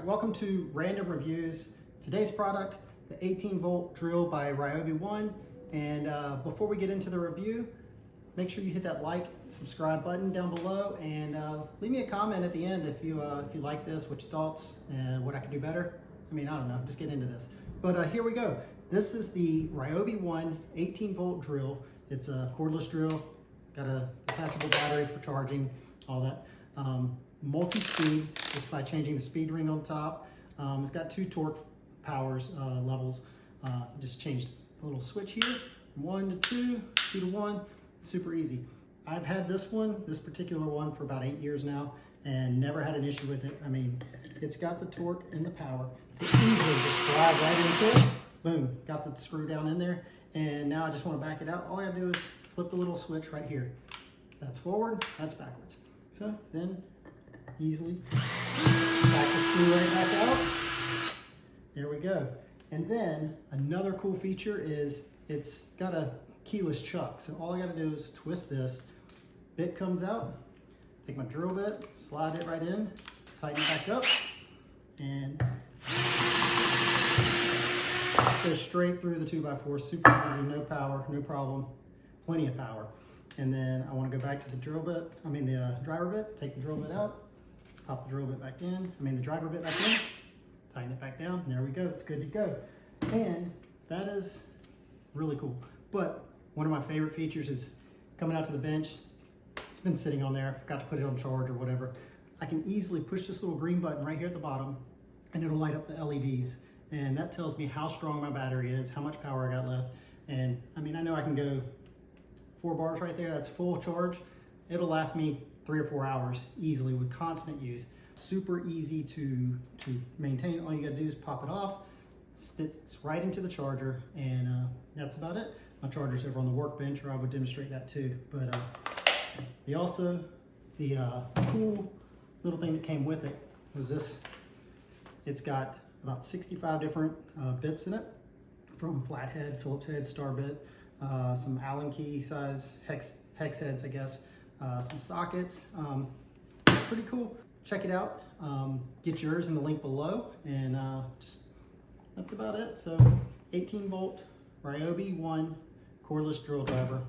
Welcome to Random Reviews. Today's product, the 18-volt drill by Ryobi ONE. And before we get into the review, make sure you hit that like, subscribe button down below, and leave me a comment at the end if you like this, what your thoughts, and what I can do better. I mean, I don't know, just get into this. But here we go. This is the Ryobi ONE 18-volt drill. It's a cordless drill, got a detachable battery for charging, all that. Multi-speed, just by changing the speed ring on top. It's got two torque powers levels. Just change the little switch here, 1 to 2, 2 to 1, super easy. I've had this particular one for about 8 years now, and never had an issue with it. I mean, it's got the torque and the power to easily just drive right into it. Boom, got the screw down in there, and now I just want to back it out. All I gotta do is flip the little switch right here. That's forward, that's backwards. So then easily back the screw right back out. There we go. And then another cool feature is it's got a keyless chuck. So all I gotta do is twist this, bit comes out, take my drill bit, slide it right in, tighten it back up, and go straight through the 2x4, super easy, no power, no problem, plenty of power. And then I want to go back to the drill bit, the driver bit, take the drill bit out, pop the drill bit back in, the driver bit back in, tighten it back down, and there we go, it's good to go. And that is really cool. But one of my favorite features is coming out to the bench. It's been sitting on there, I forgot to put it on charge or whatever. I can easily push this little green button right here at the bottom, and it'll light up the LEDs. And that tells me how strong my battery is, how much power I got left. And I know I can go 4 bars right there, that's full charge. It'll last me 3 or 4 hours easily with constant use. Super easy to maintain. All you gotta do is pop it off, it's right into the charger, and that's about it. My charger's over on the workbench, or I would demonstrate that too. But the cool little thing that came with it was this. It's got about 65 different bits in it, from flathead, Phillips head, star bit, some Allen key size hex heads, I guess, some sockets. Pretty cool. Check it out. Get yours in the link below, and that's about it. So 18-volt Ryobi ONE cordless drill driver.